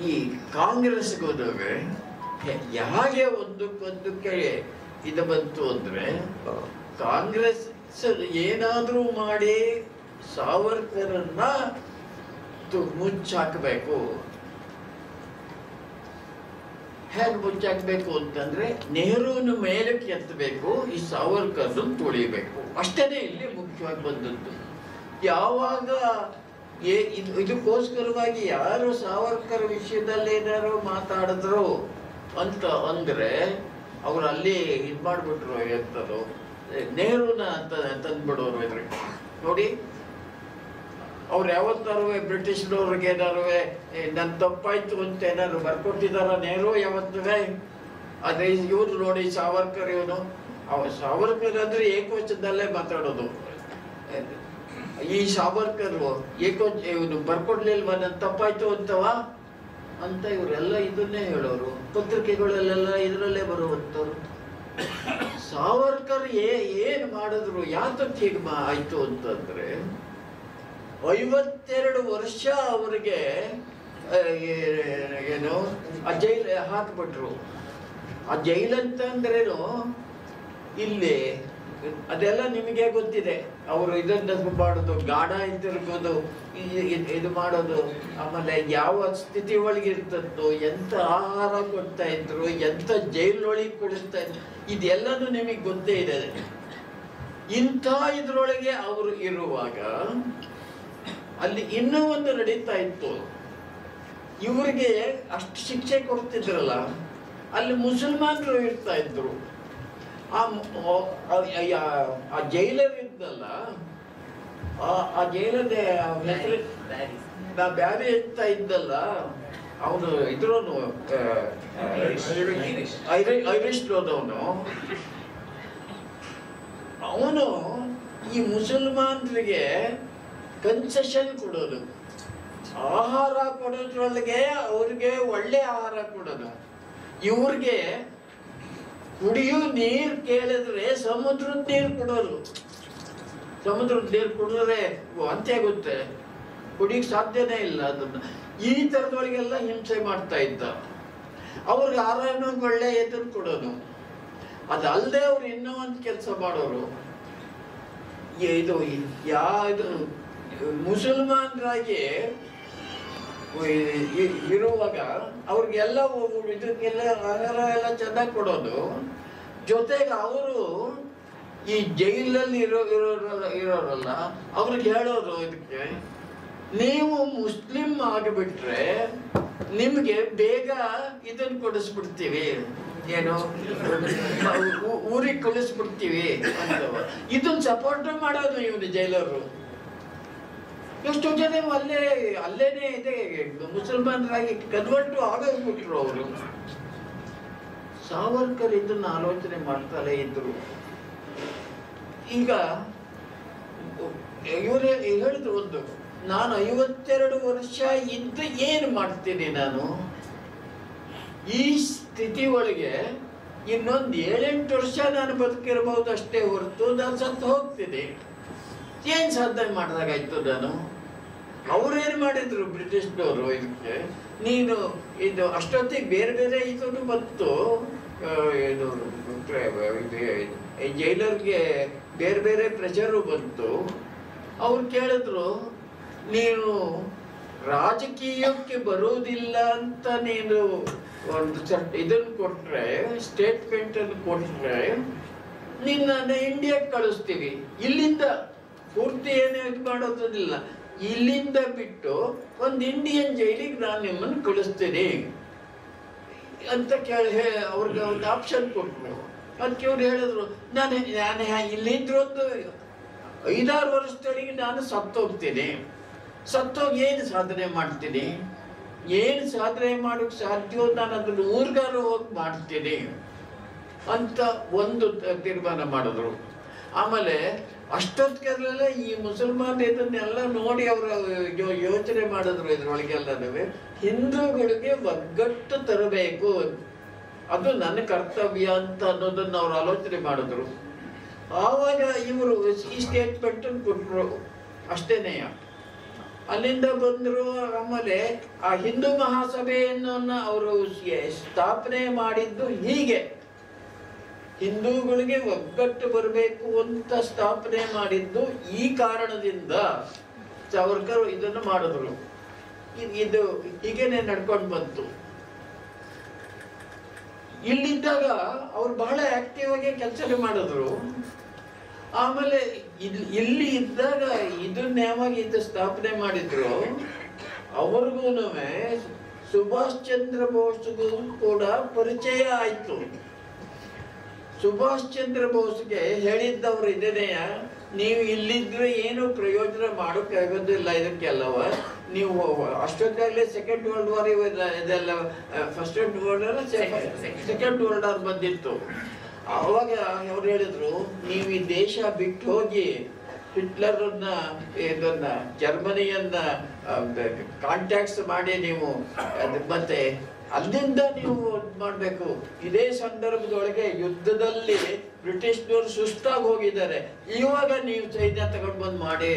ಈ ಕಾಂಗ್ರೆಸ್ಗೂ ಹೇಗೆ ಒಂದಕ್ಕೆ ಇದು ಬಂತು ಅಂದ್ರೆ, ಕಾಂಗ್ರೆಸ್ ಏನಾದ್ರೂ ಮಾಡಿ ಸಾವರ್ಕರನ್ನ ಮುಚ್ಚಾಕಬೇಕು. ಹೇಗೆ ಮುಚ್ಚಾಕಬೇಕು ಅಂತಂದ್ರೆ ನೆಹರೂನ ಮೇಲಕ್ಕೆ ಎತ್ತಬೇಕು, ಈ ಸಾವರ್ಕರ್ನ ತುಳಿಬೇಕು. ಅಷ್ಟೇನೆ ಇಲ್ಲಿ ಮುಖ್ಯವಾಗಿ ಬಂದದ್ದು. ಯಾವಾಗ ಇದಕ್ಕೋಸ್ಕರವಾಗಿ ಯಾರು ಸಾವರ್ಕರ್ ವಿಷಯದಲ್ಲಿ ಏನಾರು ಮಾತಾಡಿದ್ರು ಅಂತ ಅಂದ್ರೆ ಅವ್ರು ಅಲ್ಲಿ ಇದ್ ಮಾಡ್ಬಿಟ್ರು, ಎಂತದು ನೆಹರೂನ ಅಂತ ತಂದ್ಬಿಡೋರು ಇದ್ರಿಗೆ. ನೋಡಿ, ಅವ್ರು ಯಾವತ್ತಾರು ಬ್ರಿಟಿಷ್ನವ್ರಿಗೆ ಏನಾರು ನನ್ ತಪ್ಪಾಯ್ತು ಅಂತ ಏನಾದ್ರು ಬರ್ಕೊಟ್ಟಿದಾರ ನೆಹರು ಯಾವತ್ತುವೆ? ಅದೇ ಇವ್ರು ನೋಡಿ ಸಾವರ್ಕರ್, ಇವನು ಸಾವರ್ಕರ್ ಅಂದ್ರೆ ಏಕವಚನದಲ್ಲೇ ಮಾತಾಡೋದು. ಈ ಸಾವರ್ಕರ್ ಇವನು ಬರ್ಕೊಡ್ಲಿಲ್ವ ನನ್ ತಪ್ಪಾಯ್ತು ಅಂತವಾ ಅಂತ ಇವರೆಲ್ಲ ಇದನ್ನೇ ಹೇಳೋರು. ಪತ್ರಿಕೆಗಳಲ್ಲೆಲ್ಲ ಇದರಲ್ಲೇ ಬರುವಂತವ್ರು. ಸಾವರ್ಕರ್ ಏನ್ ಮಾಡಿದ್ರು, ಯಾತಕ್ಕೆ ಹೀಗೆ ಆಯ್ತು ಅಂತಂದ್ರೆ 52 ವರ್ಷ ಅವ್ರಿಗೆ ಏನು ಆ ಜೈಲ್ ಹಾಕ್ಬಿಟ್ರು. ಆ ಜೈಲ್ ಅಂತಂದ್ರೇನು, ಇಲ್ಲಿ ಅದೆಲ್ಲ ನಿಮಗೆ ಗೊತ್ತಿದೆ. ಅವರು ಇದನ್ನ ಮಾಡೋದು, ಗಾಢ ಇದ್ದಿರ್ಬೋದು, ಇದು ಮಾಡೋದು, ಆಮೇಲೆ ಯಾವ ಸ್ಥಿತಿ ಒಳಗೆ ಇರ್ತದ್ದು, ಎಂತ ಆಹಾರ ಕೊಡ್ತಾ ಇದ್ರು, ಎಂತ ಜೈಲೊಳಗೆ ಕುಡಿಸ್ತಾ ಇದ್ರು, ಇದೆಲ್ಲನೂ ನಿಮಗೆ ಗೊತ್ತೇ ಇದೆ. ಇಂಥ ಇದ್ರೊಳಗೆ ಅವರು ಇರುವಾಗ ಅಲ್ಲಿ ಇನ್ನೂ ಒಂದು ನಡೀತಾ ಇತ್ತು. ಇವರಿಗೆ ಅಷ್ಟು ಶಿಕ್ಷೆ ಕೊಡ್ತಿದ್ರಲ್ಲ, ಅಲ್ಲಿ ಮುಸಲ್ಮಾನರು ಇರ್ತಾ ಇದ್ರು. ಆ ಜೈಲರ್ ಇದ್ದಲ್ಲ, ಆ ಜೈಲದೇ ಬ್ಯಾರಿ ಇರ್ತಾ ಇದ್ದಲ್ಲ, ಅವನು ಇದ್ರೋನು ಐರಿಷ್ ಲೋದವನು. ಅವನು ಈ ಮುಸಲ್ಮಾನರಿಗೆ ಕನ್ಸೆಷನ್ ಕೊಡೋದು, ಆಹಾರ ಕೊಡೋದ್ರೊಳಗೆ ಅವ್ರಿಗೆ ಒಳ್ಳೆ ಆಹಾರ ಕೊಡೋದು. ಇವ್ರಿಗೆ ಕುಡಿಯೋ ನೀರು ಕೇಳಿದ್ರೆ ಸಮುದ್ರದ ನೀರು ಕೊಡೋರು. ಸಮುದ್ರದ ನೀರು ಕುಡಿದ್ರೆ ಅಂತ್ಯ ಆಗುತ್ತೆ, ಕುಡಿಯಕ್ಕೆ ಸಾಧ್ಯನೇ ಇಲ್ಲ. ಅದನ್ನ ಈ ತರದೊಳಗೆಲ್ಲ ಹಿಂಸೆ ಮಾಡ್ತಾ ಇದ್ದ. ಅವ್ರಿಗೆ ಆಹಾರನೂ ಒಳ್ಳೆ ಎದುರು ಕೊಡೋದು. ಅದಲ್ಲದೆ ಅವ್ರು ಇನ್ನೂ ಒಂದು ಕೆಲಸ ಮಾಡೋರು. ಇದು ಯಾವುದು ಮುಸಲ್ಮಾನರಾಗಿ ಇರುವಾಗ ಅವ್ರಿಗೆಲ್ಲ ಇದಕ್ಕೆಲ್ಲ ಆಹಾರ ಎಲ್ಲ ಚೆನ್ನಾಗಿ ಕೊಡೋದು. ಜೊತೆಗೆ ಅವರು ಈ ಜೈಲಲ್ಲಿ ಇರೋರಲ್ಲ, ಅವ್ರಿಗೆ ಹೇಳೋರು, ಇದಕ್ಕೆ ನೀವು ಮುಸ್ಲಿಂ ಆಗಿಬಿಟ್ರೆ ನಿಮ್ಗೆ ಬೇಗ ಇದನ್ನ ಕೊಡಿಸ್ಬಿಡ್ತೀವಿ, ಏನು ಊರಿಗೆ ಕಳಿಸ್ಬಿಡ್ತೀವಿ ಅಂತ. ಇದನ್ನ ಸಪೋರ್ಟ್ ಮಾಡೋದು ಇವನು ಜೈಲರು. ಎಷ್ಟು ಜನ ಅಲ್ಲೇನೆ ಇದೆ ಮುಸಲ್ಮಾನರಾಗಿ ಕನ್ವರ್ಟ್ ಆಗೋಗ್ಬಿಟ್ರು ಅವರು. ಸಾವರ್ಕರ್ ಇದನ್ನ ಆಲೋಚನೆ ಮಾಡ್ತಾನೆ ಇದ್ರು. ಈಗ ಇವರೇ ಹೇಳಿದ್ರು, ಒಂದು ನಾನು 52 ವರ್ಷ ಇದ್ದು ಏನು ಮಾಡ್ತೀನಿ ನಾನು? ಈ ಸ್ಥಿತಿ ಒಳಗೆ ಇನ್ನೊಂದು 7-8 ವರ್ಷ ನಾನು ಬದುಕಿರಬಹುದು ಅಷ್ಟೇ ಹೊರತು ನಾನು ಸತ್ತು ಹೋಗ್ತೀನಿ. ಏನ್ ಸಾಧನೆ ಮಾಡಿದಾಗಾಯ್ತು ನಾನು? ಅವ್ರೇನು ಮಾಡಿದ್ರು ಬ್ರಿಟಿಷ್ನವರು ಇದಕ್ಕೆ? ನೀನು ಇದು ಅಷ್ಟೊತ್ತಿಗೆ ಬೇರೆ ಬೇರೆ ಇದನ್ನು ಬಂತು, ಇದು ಜೈಲರ್ಗೆ ಬೇರೆ ಬೇರೆ ಪ್ರೆಷರು ಬಂತು. ಅವ್ರು ಕೇಳಿದ್ರು, ನೀನು ರಾಜಕೀಯಕ್ಕೆ ಬರುವುದಿಲ್ಲ ಅಂತ ನೀನು ಒಂದು ಇದನ್ನು ಕೊಟ್ರೆ, ಸ್ಟೇಟ್ಮೆಂಟ್ ಅನ್ನು ಕೊಟ್ರೆ ನಿನ್ನ ಇಂಡಿಯಾಕ್ಕೆ ಕಳಿಸ್ತೀವಿ. ಇಲ್ಲಿಂದ ಪೂರ್ತಿ ಏನು ಇದು ಮಾಡೋದಿಲ್ಲ, ಇಲ್ಲಿಂದ ಬಿಟ್ಟು ಒಂದು ಇಂಡಿಯನ್ ಜೈಲಿಗೆ ನಾನು ನಿಮ್ಮನ್ನು ಕಳಿಸ್ತೀನಿ ಅಂತ ಅವ್ರಿಗೆ ಒಂದು ಆಪ್ಷನ್ ಕೊಟ್ಟರು. ಅದಕ್ಕೆ ಅವ್ರು ಹೇಳಿದ್ರು, ನಾನು ಇಲ್ಲಿದ್ರು ಒಂದು 5-6 ವರ್ಷದೊಳಗೆ ನಾನು ಸತ್ತೋಗ್ತೀನಿ. ಸತ್ತೋಗಿ ಏನು ಸಾಧನೆ ಮಾಡ್ತೀನಿ? ಏನು ಸಾಧನೆ ಮಾಡೋಕ್ಕೆ ಸಾಧ್ಯವೋ ನಾನು ಅದನ್ನು ಊರ್ಗಾರು ಹೋಗಿ ಮಾಡ್ತೀನಿ ಅಂತ ಒಂದು ತೀರ್ಮಾನ ಮಾಡಿದ್ರು. ಆಮೇಲೆ ಅಷ್ಟೊತ್ತಿಗೆಲ್ಲ ಈ ಮುಸಲ್ಮಾನ್ ಇದನ್ನೆಲ್ಲ ನೋಡಿ ಅವರು ಯೋಚನೆ ಮಾಡಿದ್ರು. ಇದ್ರೊಳಗೆಲ್ಲನೂ ಹಿಂದೂಗಳಿಗೆ ಒಗ್ಗಟ್ಟು ತರಬೇಕು, ಅದು ನನ್ನ ಕರ್ತವ್ಯ ಅಂತ ಅನ್ನೋದನ್ನ ಅವ್ರು ಆಲೋಚನೆ ಮಾಡಿದ್ರು. ಆವಾಗ ಇವರು ಈ ಸ್ಟೇಟ್ಮೆಂಟ್ ಕೊಟ್ಟರು, ಅಷ್ಟೇನೆ. ಅಲ್ಲಿಂದ ಬಂದರು. ಆಮೇಲೆ ಆ ಹಿಂದೂ ಮಹಾಸಭೆಯನ್ನು ಅವರು ಸ್ಥಾಪನೆ ಮಾಡಿದ್ದು ಹೀಗೆ, ಹಿಂದೂಗಳಿಗೆ ಒಗ್ಗಟ್ಟು ಬರಬೇಕು ಅಂತ ಸ್ಥಾಪನೆ ಮಾಡಿದ್ದು ಈ ಕಾರಣದಿಂದ ಸಾವರ್ಕರ್ ಇದನ್ನು ಮಾಡಿದ್ರು. ಇದು ಹೀಗೇನೆ ನಡ್ಕೊಂಡು ಬಂತು. ಇಲ್ಲಿದ್ದಾಗ ಅವ್ರು ಬಹಳ ಆಕ್ಟಿವ್ ಆಗಿ ಕೆಲಸ ಮಾಡಿದ್ರು. ಆಮೇಲೆ ಇಲ್ಲಿ ಇದ್ದಾಗ ಇದನ್ನ ಯಾವಾಗ ಇದು ಸ್ಥಾಪನೆ ಮಾಡಿದ್ರು, ಅವ್ರಿಗೂ ಸುಭಾಷ್ ಚಂದ್ರ ಬೋಸ್ಗೂ ಕೂಡ ಪರಿಚಯ ಆಯ್ತು. ಸುಭಾಷ್ ಚಂದ್ರ ಬೋಸ್ಗೆ ಹೇಳಿದ್ದವ್ರು ಇದನ್ನೆಯ, ನೀವು ಇಲ್ಲಿದ್ರೆ ಏನು ಪ್ರಯೋಜನ ಮಾಡೋಕ್ಕಾಗೋದಿಲ್ಲ ಇದಕ್ಕೆಲ್ಲವ, ನೀವು ಅಷ್ಟೊತ್ತಾಗಲೇ ಸೆಕೆಂಡ್ ವರ್ಲ್ಡ್ ವಾರ್ ಇದೆಲ್ಲ first world second world war ಬಂದಿತ್ತು. ಅವಾಗ ಅವ್ರು ಹೇಳಿದ್ರು, ನೀವು ಈ ದೇಶ ಬಿಟ್ಟು ಹೋಗಿ ಹಿಟ್ಲರ್ನ ಇದನ್ನ ಜರ್ಮನಿಯನ್ನ ಕಾಂಟ್ಯಾಕ್ಟ್ಸ್ ಮಾಡಿ ನೀವು ಮತ್ತೆ ಅಲ್ಲಿಂದ ನೀವು ಮಾಡಬೇಕು. ಇದೇ ಸಂದರ್ಭದೊಳಗೆ ಯುದ್ಧದಲ್ಲಿ ಬ್ರಿಟಿಷ್ನವರು ಸುಸ್ತಾಗಿ ಹೋಗಿದ್ದಾರೆ, ಇವಾಗ ನೀವು ಸೈನ್ಯ ತಗೊಂಡು ಬಂದು ಮಾಡಿ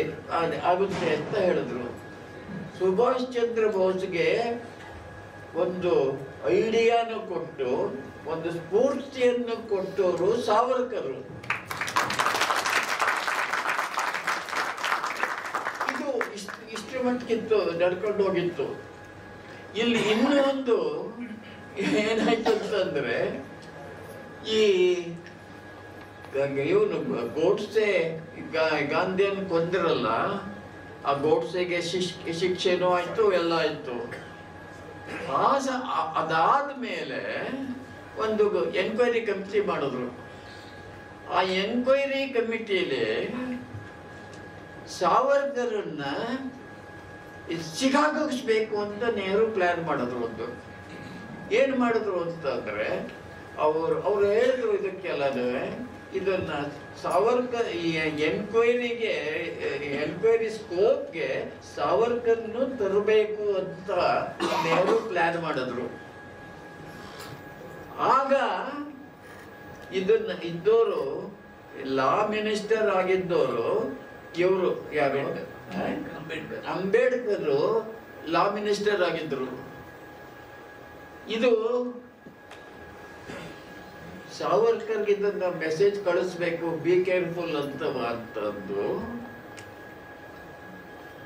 ಆಗುತ್ತೆ ಅಂತ ಹೇಳಿದ್ರು. ಸುಭಾಷ್ ಚಂದ್ರ ಬೋಸ್ಗೆ ಒಂದು ಐಡಿಯಾನು ಕೊಟ್ಟು ಒಂದು ಸ್ಫೂರ್ತಿಯನ್ನು ಕೊಟ್ಟವರು ಸಾವರ್ಕರ್. ಇದು ಇಷ್ಟು ಮಟ್ಟಿಗಿತ್ತು, ನಡ್ಕೊಂಡು ಹೋಗಿತ್ತು. ಇಲ್ಲಿ ಇನ್ನೂ ಒಂದು ಏನಾಯ್ತು ಅಂತಂದ್ರೆ, ಈ ಇವನು ಗೋಡ್ಸೆ ಗಾಂಧಿಯನ್ನು ಕೊಂದಿರಲ್ಲ, ಆ ಗೋಡ್ಸೆಗೆ ಶಿಕ್ಷೆನೂ ಆಯ್ತು, ಎಲ್ಲ ಆಯ್ತು. ಅದಾದ್ಮೇಲೆ ಒಂದು ಎನ್ಕ್ವೈರಿ ಕಮಿಟಿ ಮಾಡಿದ್ರು. ಆ ಎನ್ಕ್ವೈರಿ ಕಮಿಟಿಯಲ್ಲಿ ಸಾವರ್ಕರನ್ನ ಸಿಗಾಗಿಸ್ಬೇಕು ಅಂತ ನೆಹರು ಪ್ಲಾನ್ ಮಾಡಿದ್ರು. ಒಂದು ಏನು ಮಾಡಿದ್ರು ಅಂತಂದ್ರೆ, ಅವ್ರು ಹೇಳಿದ್ರು ಇದಕ್ಕೆಲ್ಲನೂ, ಇದನ್ನ ಸಾವರ್ಕರ್ ಈ ಎನ್ಕ್ವೈರಿ ಸ್ಕೋಪ್ಗೆ ಸಾವರ್ಕರ್ನು ತರಬೇಕು ಅಂತ ನೆಹರು ಪ್ಲಾನ್ ಮಾಡಿದ್ರು. ಆಗ ಇದನ್ನ ಇದ್ದವರು ಲಾ ಮಿನಿಸ್ಟರ್ ಆಗಿದ್ದವರು ಇವರು ಯಾರು, ಅಂಬೇಡ್ಕರ್ ಲಾ ಮಿನಿಸ್ಟರ್ ಆಗಿದ್ರು. ಇದು ಸಾವರ್ಕರ್ಗೆ ಇದನ್ನ ಮೆಸೇಜ್ ಕಳಿಸ್ಬೇಕು, ಬಿ ಕೇರ್ಫುಲ್ ಅಂತಂದು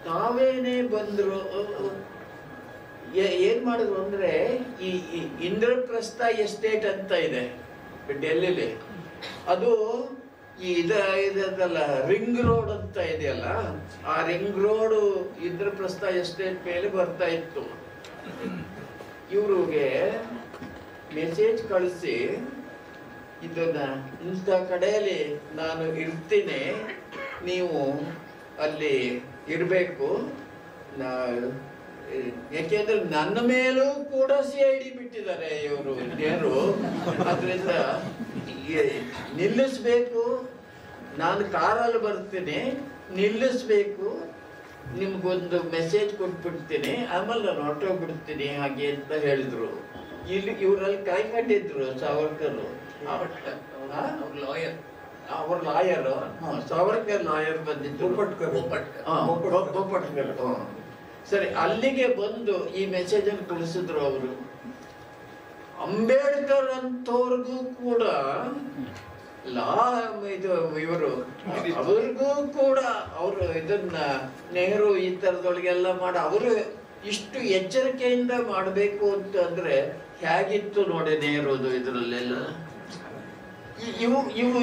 ತಾವೇನೇ ಬಂದ್ರು. ಏನ್ ಮಾಡಿದ್ರು ಅಂದ್ರೆ, ಈ ಇಂದ್ರಪ್ರಸ್ಥ ಎಸ್ಟೇಟ್ ಅಂತ ಇದೆ ಡೆಲ್ಲಿಲಿ, ಅದು ಈ ಇದಲ್ಲ ರಿಂಗ್ ರೋಡ್ ಅಂತ ಇದೆಯಲ್ಲ, ಆ ರಿಂಗ್ ರೋಡ್ ಇಂದ್ರಪ್ರಸ್ಥ ಎಸ್ಟೇಟ್ ಮೇಲೆ ಬರ್ತಾ ಇತ್ತು. ಇವ್ರಿಗೆ ಮೆಸೇಜ್ ಕಳಿಸಿ, ಇದನ್ನ ಇಂಥ ಕಡೆಯಲ್ಲಿ ನಾನು ಇರ್ತೀನಿ, ನೀವು ಅಲ್ಲಿ ಇರಬೇಕು, ಯಾಕೆಂದ್ರೆ ನನ್ನ ಮೇಲೂ ಕೂಡ CID ಬಿಟ್ಟಿದ್ದಾರೆ ಇವರು ನೆಹರು, ಅದರಿಂದ ನಿಲ್ಲಿಸ್ಬೇಕು, ನಾನು ಕಾರಲ್ಲಿ ಬರ್ತೀನಿ, ನಿಲ್ಲಿಸ್ಬೇಕು, ನಿಮ್ಗೊಂದು ಮೆಸೇಜ್ ಕೊಟ್ಬಿಡ್ತೀನಿ, ಆಮೇಲೆ ನಾನು ಹೊರಟೋಗ್ಬಿಡ್ತೀನಿ ಹಾಗೆ ಅಂತ ಹೇಳಿದ್ರು. ಇಲ್ಲಿ ಇವರಲ್ಲಿ ಕಾಯ್ಕೊಂಡಿದ್ರು ಸಾವರ್ಕರ್. ಲಾಯರ್, ಅವ್ರ ಲಾಯರ್, ಸಾವರ್ಕರ್ ಲಾಯರ್ ಬಂದಿದ್ರು. ಸರಿ, ಅಲ್ಲಿಗೆ ಬಂದು ಈ ಮೆಸೇಜ್ ಅನ್ನು ಕಳಿಸಿದ್ರು ಅವರು. ಅಂಬೇಡ್ಕರ್ ಅಂತವ್ರಿಗೂ ಕೂಡ ಇವರು ಅವ್ರಿಗೂ ಕೂಡ ಅವರು ಇದನ್ನ ನೆಹರು ಈ ತರದೊಳಗೆಲ್ಲ ಮಾಡಿ ಅವರು ಇಷ್ಟು ಎಚ್ಚರಿಕೆಯಿಂದ ಮಾಡಬೇಕು ಅಂತಂದ್ರೆ ಹೇಗಿತ್ತು ನೋಡಿ ನೆಹರುದು ಇದ್ರಲ್ಲೆಲ್ಲ. ಇವು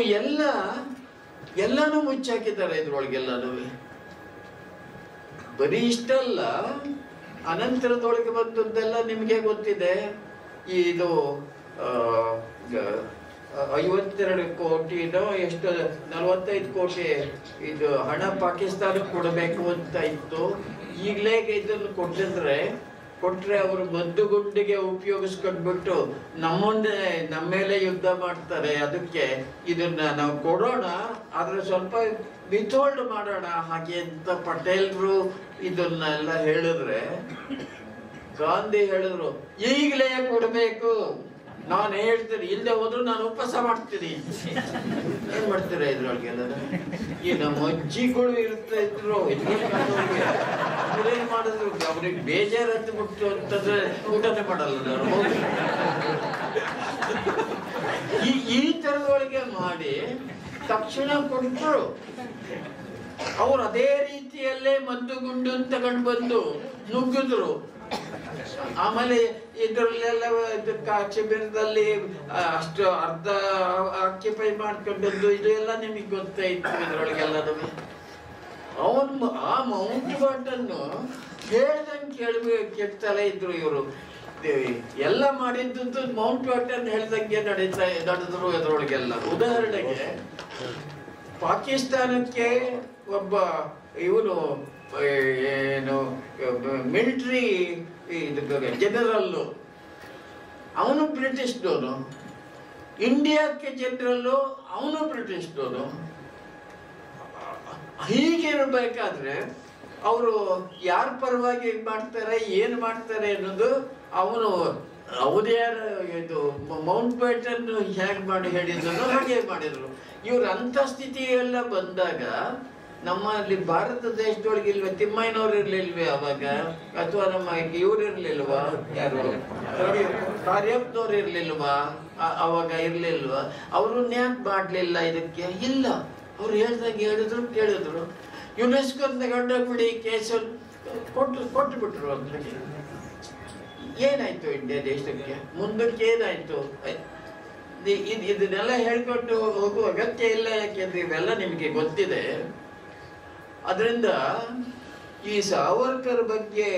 ಎಲ್ಲಾನು ಮುಚ್ಚಾಕಿದ್ದಾರೆ ಇದ್ರೊಳಗೆಲ್ಲನೂ. ಬರೀ ಇಷ್ಟಲ್ಲ, ಅನಂತರದೊಳಗೆ ಬಂದದ್ದೆಲ್ಲ ನಿಮ್ಗೆ ಗೊತ್ತಿದೆ. ಇದು 52 ಕೋಟಿನೋ ಎಷ್ಟು 45 ಕೋಟಿ ಇದು ಹಣ ಪಾಕಿಸ್ತಾನಕ್ಕೆ ಕೊಡಬೇಕು ಅಂತ ಇತ್ತು. ಈಗಲೇ ಇದನ್ನು ಕೊಟ್ರೆ ಅವರು ಮದ್ದುಗುಂಡಿಗೆ ಉಪಯೋಗಿಸ್ಕೊಂಡ್ಬಿಟ್ಟು ನಮ್ಮ ಮೇಲೆ ಯುದ್ಧ ಮಾಡ್ತಾರೆ. ಅದಕ್ಕೆ ಇದನ್ನ ನಾವು ಕೊಡೋಣ, ಆದ್ರೆ ಸ್ವಲ್ಪ ವಿಥೋಲ್ಡ್ ಮಾಡೋಣ ಹಾಗೆ ಅಂತ ಪಟೇಲ್ರು ಇದನ್ನೆಲ್ಲ ಹೇಳಿದ್ರೆ, ಗಾಂಧಿ ಹೇಳಿದ್ರು ಈಗಲೇ ಕೊಡಬೇಕು. ನಾನು ಹೇಳ್ತೀನಿ, ಇಲ್ಲದೆ ಹೋದ್ರು ನಾನು ಉಪವಾಸ ಮಾಡ್ತೀನಿ. ಏನ್ ಮಾಡ್ತೀರಾ ಇದ್ರೊಳಗೆಲ್ಲ? ಈ ನಮ್ಮ ಅಜ್ಜಿಗಳು ಇರ್ತಾ ಇದ್ರು, ಏನ್ ಮಾಡಿದ್ರು, ಅವ್ರಿಗೆ ಬೇಜಾರು ಹತ್ಬಿಟ್ಟು ಅಂತಂದ್ರೆ ಊಟನೇ ಮಾಡಲ್ಲ ನಾನು. ಈ ತರದೊಳಗೆ ಮಾಡಿ ತಕ್ಷಣ ಕೊಟ್ಟರು. ಅವ್ರು ಅದೇ ರೀತಿಯಲ್ಲೇ ಮದ್ದುಗುಂಡು ತಗೊಂಡು ಬಂದು ನುಗ್ಗಿದ್ರು. ಆಮೇಲೆ ಇದ್ರಲ್ಲೆಲ್ಲ ಶಿಬಿರದಲ್ಲಿ ಅಷ್ಟು ಅರ್ಧ ಆಕ್ಯುಪೈ ಮಾಡ್ಕೊಂಡದ್ದು ಇದು ಎಲ್ಲ ನಿಮಗೆ ಗೊತ್ತೇ ಇತ್ತು. ಇದ್ರೊಳಗೆಲ್ಲ ಆ ಮೌಂಟ್ ಬಾಟನ್ನು ಹೇಳ್ದಂಗೆ ಕೇಳ್ತಲೇ ಇದ್ರು ಇವರು. ಎಲ್ಲ ಮಾಡಿದ್ದು ಮೌಂಟ್ ಬಾಟನ್ ಹೇಳ್ದಂಗೆ ನಡೆದ್ರು ಇದ್ರೊಳಗೆಲ್ಲ. ಉದಾಹರಣೆಗೆ ಪಾಕಿಸ್ತಾನಕ್ಕೆ ಒಬ್ಬ ಇವನು ಏನು ಮಿಲಿಟರಿ ಜನರಲ್ಲು, ಅವನು ಬ್ರಿಟಿಷ್ನವನು. ಇಂಡಿಯಾಕ್ಕೆ ಜನರಲ್ಲು, ಅವನು ಬ್ರಿಟಿಷ್ನವನು. ಹೀಗಿರ್ಬೇಕಾದ್ರೆ ಅವರು ಯಾರ ಪರವಾಗಿ ಮಾಡ್ತಾರೆ, ಏನು ಮಾಡ್ತಾರೆ ಅನ್ನೋದು ಅವನು ಯಾರು ಇದು ಮೌಂಟ್ ಬ್ಯಾಟನ್ ಹೇಗೆ ಮಾಡಿ ಹೇಳಿದ್ರು ಹಾಗೆ ಮಾಡಿದ್ರು. ಇವ್ರ ಅಂತ ಸ್ಥಿತಿ ಎಲ್ಲ ಬಂದಾಗ ನಮ್ಮಲ್ಲಿ ಭಾರತ ದೇಶದೊಳಗೆ ಇಲ್ವೇ ತಿಮ್ಮಯ್ಯನವ್ರು ಇರ್ಲಿಲ್ವೇ ಅವಾಗ? ಅಥವಾ ನಮ್ಮ ಇವ್ರು ಇರ್ಲಿಲ್ವಾ, ಯಾರು ಕಾರ್ಯಪ್ನವ್ರು ಇರ್ಲಿಲ್ವಾ ಅವಾಗ? ಇರ್ಲಿಲ್ವಾ? ಅವ್ರನ್ನ ಯಾಕೆ ಮಾಡ್ಲಿಲ್ಲ ಇದಕ್ಕೆ? ಇಲ್ಲ, ಅವ್ರು ಹೇಳ್ದಾಗ ಕೇಳಿದ್ರು. ಯುನೆಸ್ಕೋ ತಗೊಂಡೋಗ್ಬಿಡಿ ಕೇಸಲ್ಲಿ ಕೊಟ್ಟು ಬಿಟ್ರು. ಅಂತ ಏನಾಯ್ತು ಇಂಡಿಯಾ ದೇಶಕ್ಕೆ? ಮುಂದಕ್ಕೆ ಏನಾಯ್ತು? ಇದನ್ನೆಲ್ಲ ಹೇಳ್ಕೊಂಡು ಹೋಗುವ ಅಗತ್ಯ ಇಲ್ಲ, ಯಾಕೆಂದ್ರೆ ಇವೆಲ್ಲ ನಿಮಗೆ ಗೊತ್ತಿದೆ. ಅದರಿಂದ ಈ ಸಾವರ್ಕರ್ ಬಗ್ಗೆ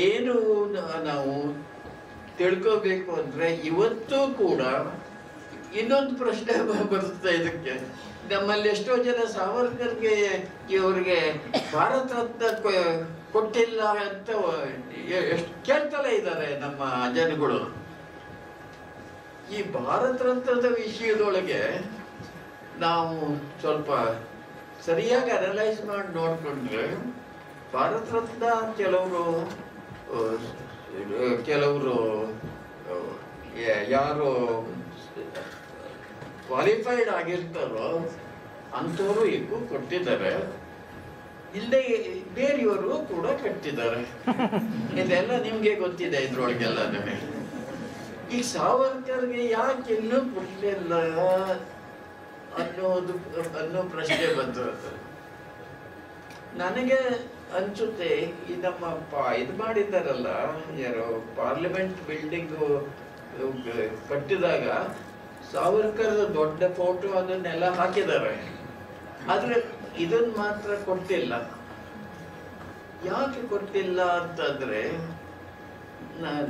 ಏನು ನಾವು ತಿಳ್ಕೋಬೇಕು ಅಂದ್ರೆ, ಇವತ್ತು ಕೂಡ ಇನ್ನೊಂದು ಪ್ರಶ್ನೆ ಬರುತ್ತೆ ಇದಕ್ಕೆ. ನಮ್ಮಲ್ಲಿ ಎಷ್ಟೋ ಜನ ಸಾವರ್ಕರ್ಗೆ ಇವ್ರಿಗೆ ಭಾರತ ರತ್ನ ಕೊಟ್ಟಿಲ್ಲ ಅಂತ ಎಷ್ಟು ಕೇಳ್ತಲೇ ಇದ್ದಾರೆ ನಮ್ಮ ಜನಗಳು. ಈ ಭಾರತ ರತ್ನದ ವಿಷಯದೊಳಗೆ ನಾವು ಸ್ವಲ್ಪ ಸರಿಯಾಗಿ ಅನಲೈಸ್ ಮಾಡಿ ನೋಡ್ಕೊಂಡ್ರೆ, ಭಾರತ ರತ್ನ ಕೆಲವರು ಯಾರು ಕ್ವಾಲಿಫೈಡ್ ಆಗಿರ್ತಾರೋ ಅಂಥವ್ರು ಈಗೂ ಕೊಟ್ಟಿದ್ದಾರೆ. ಇಲ್ಲದೆ ಬೇರೆಯವರು ಕೂಡ ಕಟ್ಟಿದ್ದಾರೆ. ಇದೆಲ್ಲ ನಿಮ್ಗೆ ಗೊತ್ತಿದೆ ಇದ್ರೊಳಗೆಲ್ಲ. ನಿಮಗೆ ಈ ಸಾವರ್ಕರ್ಗೆ ಯಾಕೆ ಇನ್ನೂ ಕೊಟ್ಟಿಲ್ಲ ಅನ್ನೋ ಪ್ರಶ್ನೆ ಬಂತು. ನನಗೆ ಅನ್ಸುತ್ತೆ, ಈ ನಮ್ಮ ಇದು ಮಾಡಿದ್ದಾರಲ್ಲ, ಯಾರು ಪಾರ್ಲಿಮೆಂಟ್ ಬಿಲ್ಡಿಂಗ್ ಕಟ್ಟಿದಾಗ ಸಾವರ್ಕರ್ ದೊಡ್ಡ ಫೋಟೋ ಅದನ್ನೆಲ್ಲ ಹಾಕಿದ್ದಾರೆ. ಆದ್ರೆ ಇದನ್ನ ಮಾತ್ರ ಕೊಟ್ಟಿಲ್ಲ. ಯಾಕೆ ಕೊಟ್ಟಿಲ್ಲ ಅಂತಂದ್ರೆ,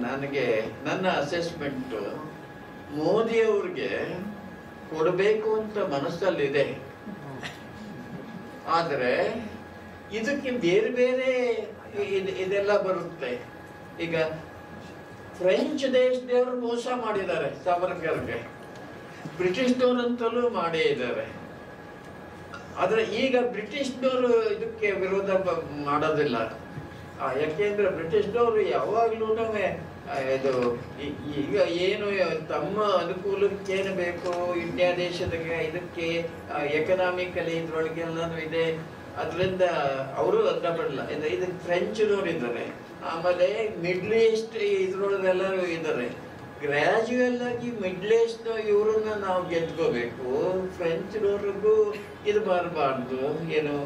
ನನಗೆ ನನ್ನ ಅಸೆಸ್ಮೆಂಟ್, ಮೋದಿಯವ್ರಿಗೆ ಕೊಡಬೇಕು ಅಂತ ಮನಸ್ಸಲ್ಲಿದೆ. ಆದ್ರೆ ಇದಕ್ಕೆ ಬೇರೆ ಬೇರೆ ಇದೆಲ್ಲ ಬರುತ್ತೆ. ಈಗ ಫ್ರೆಂಚ್ ದೇಶದವರು ಮೋಸ ಮಾಡಿದ್ದಾರೆ ಸಾವರ್ಕರ್ಗೆ, ಬ್ರಿಟಿಷ್ನವರಂತಲೂ ಮಾಡೇ ಇದ್ದಾರೆ. ಆದ್ರೆ ಈಗ ಬ್ರಿಟಿಷ್ನವರು ಇದಕ್ಕೆ ವಿರೋಧ ಮಾಡೋದಿಲ್ಲ. ಯಾಕೆಂದ್ರೆ ಬ್ರಿಟಿಷ್ನವರು ಯಾವಾಗ್ಲೂ ಇದು ಈಗ ಏನು ತಮ್ಮ ಅನುಕೂಲಕ್ಕೇನು ಬೇಕು ಇಂಡಿಯಾ ದೇಶದ ಇದಕ್ಕೆ ಎಕನಾಮಿಕಲಿ ಇದ್ರೊಳಗೆಲ್ಲಾನು ಇದೆ. ಅದರಿಂದ ಅವರು ಅಡ್ಡ ಬಿಡಲ್ಲ. ಇದು ಫ್ರೆಂಚ್ನವ್ರು ಇದ್ದಾರೆ, ಆಮೇಲೆ ಮಿಡ್ಲ್ ಈಸ್ಟ್ ಇದ್ರೊಳಗೆಲ್ಲರೂ ಇದ್ದಾರೆ. ಗ್ರ್ಯಾಜುಯಲ್ ಆಗಿ ಮಿಡ್ಲ್ ಈಸ್ಟ್ ಇವ್ರನ್ನ ನಾವು ಗೆದ್ಕೋಬೇಕು. ಫ್ರೆಂಚ್ನವ್ರಿಗೂ ಇದು ಬರಬಾರ್ದು, ಏನು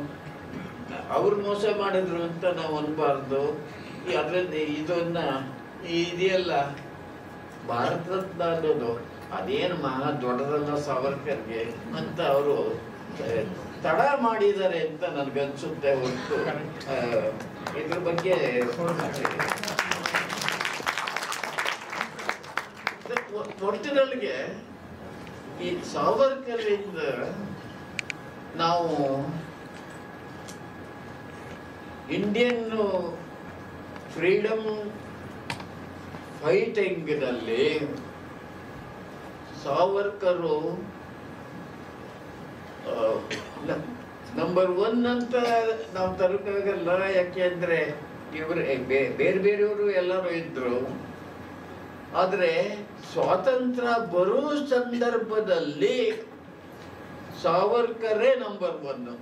ಅವ್ರು ಮೋಸ ಮಾಡಿದ್ರು ಅಂತ ನಾವು ಅನ್ಬಾರ್ದು. ಅದರಿಂದ ಇದನ್ನ ಇದೆಯಲ್ಲ ಭಾರತ ರತ್ನ ಅನ್ನೋದು ಅದೇನು ಮಹಾ ದೊಡ್ಡದಲ್ಲ ಸಾವರ್ಕರ್ಗೆ ಅಂತ ಅವರು ತಡ ಮಾಡಿದ್ದಾರೆ ಅಂತ ನನ್ಗನ್ಸುತ್ತೆ. ಹೊರತು ಇದ್ರ ಬಗ್ಗೆ ಒಟ್ಟಿನಲ್ಲಿಗೆ ಈ ಸಾವರ್ಕರ್ನಿಂದ ನಾವು ಇಂಡಿಯನ್ ಫ್ರೀಡಮ್ ಫೈಟಿಂಗ್ನಲ್ಲಿ ಸಾವರ್ಕರು ನಂಬರ್ 1 ಅಂತ ನಾವು ತರಕಾಗಲ್ಲ. ಯಾಕೆಂದ್ರೆ ಇವರು ಬೇರೆ ಬೇರೆಯವರು ಎಲ್ಲರೂ ಇದ್ರು. ಆದ್ರೆ ಸ್ವಾತಂತ್ರ್ಯ ಬರೋ ಸಂದರ್ಭದಲ್ಲಿ ಸಾವರ್ಕರೇ ನಂಬರ್ 1.